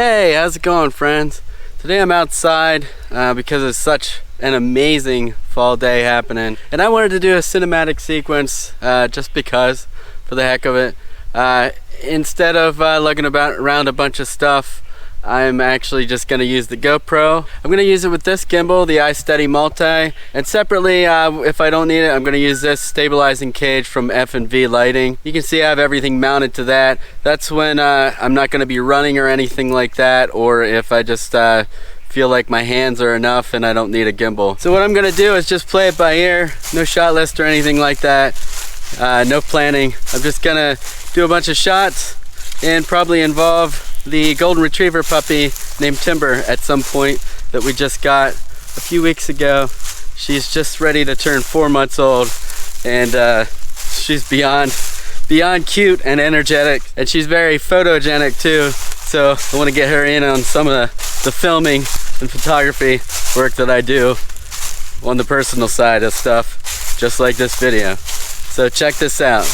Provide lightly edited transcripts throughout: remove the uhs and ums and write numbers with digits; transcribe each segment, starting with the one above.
Hey, how's it going, friends? Today I'm outside because it's such an amazing fall day happening, and I wanted to do a cinematic sequence just because, for the heck of it. Instead of lugging around a bunch of stuff, I'm actually just going to use the GoPro. I'm going to use it with this gimbal, the iSteady Multi, and separately, if I don't need it, I'm going to use this stabilizing cage from F&V Lighting. You can see I have everything mounted to that. That's when I'm not going to be running or anything like that, or if I just feel like my hands are enough and I don't need a gimbal. So what I'm going to do is just play it by ear, no shot list or anything like that, no planning. I'm just going to do a bunch of shots and probably involve the golden retriever puppy named Timber at some point that we just got a few weeks ago. She's just ready to turn 4 months old, and she's beyond cute and energetic, and she's very photogenic too, so I want to get her in on some of the filming and photography work that I do on the personal side of stuff, just like this video. So check this out.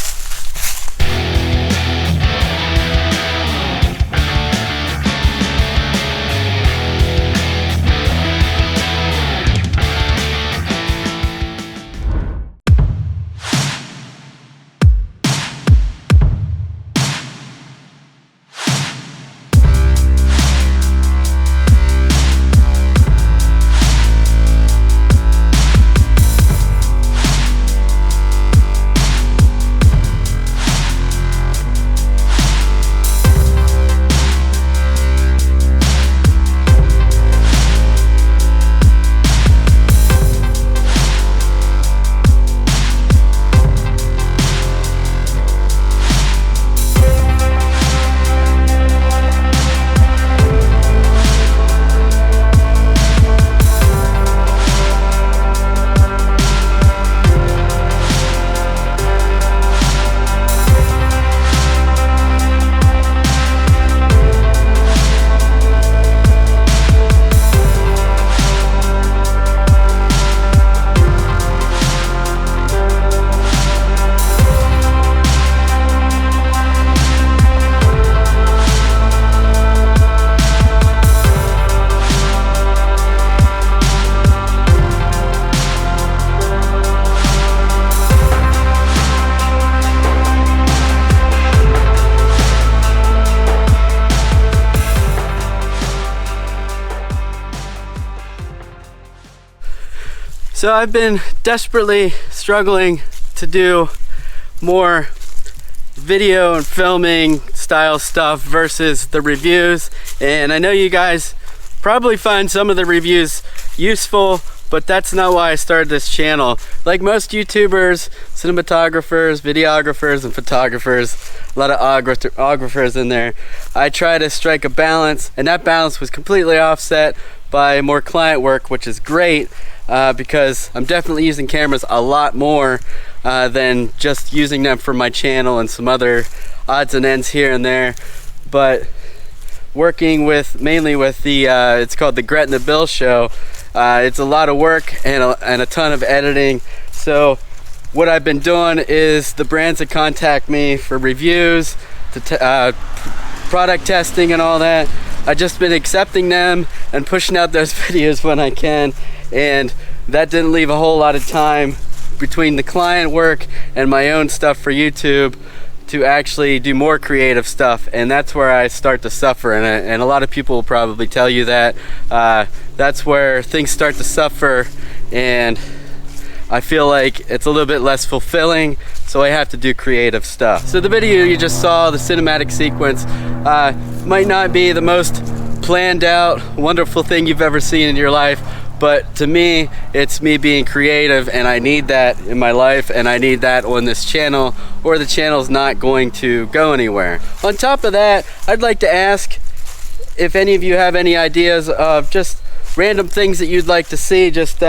So I've been desperately struggling to do more video and filming style stuff versus the reviews, and I know you guys probably find some of the reviews useful, but that's not why I started this channel. Like most YouTubers, cinematographers, videographers, and photographers, a lot of ographers in there, I try to strike a balance, and that balance was completely offset by more client work, which is great. Because I'm definitely using cameras a lot more than just using them for my channel and some other odds and ends here and there. But working mainly with the, it's called the Gret and the Bill Show, it's a lot of work and a ton of editing. So what I've been doing is the brands that contact me for reviews, product testing and all that, I've just been accepting them and pushing out those videos when I can. And that didn't leave a whole lot of time between the client work and my own stuff for YouTube to actually do more creative stuff, and that's where I start to suffer, and a lot of people will probably tell you that that's where things start to suffer, and I feel like it's a little bit less fulfilling, so I have to do creative stuff. So the video you just saw, the cinematic sequence, might not be the most planned out, wonderful thing you've ever seen in your life, but to me, it's me being creative, and I need that in my life, and I need that on this channel, or the channel's not going to go anywhere. On top of that, I'd like to ask if any of you have any ideas of just random things that you'd like to see, just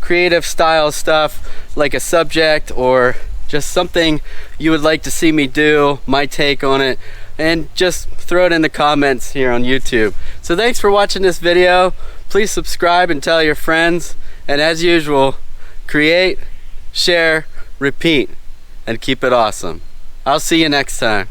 creative style stuff, like a subject, or just something you would like to see me do, my take on it, and just throw it in the comments here on YouTube. So thanks for watching this video. Please subscribe and tell your friends, and as usual, create, share, repeat, and keep it awesome. I'll see you next time.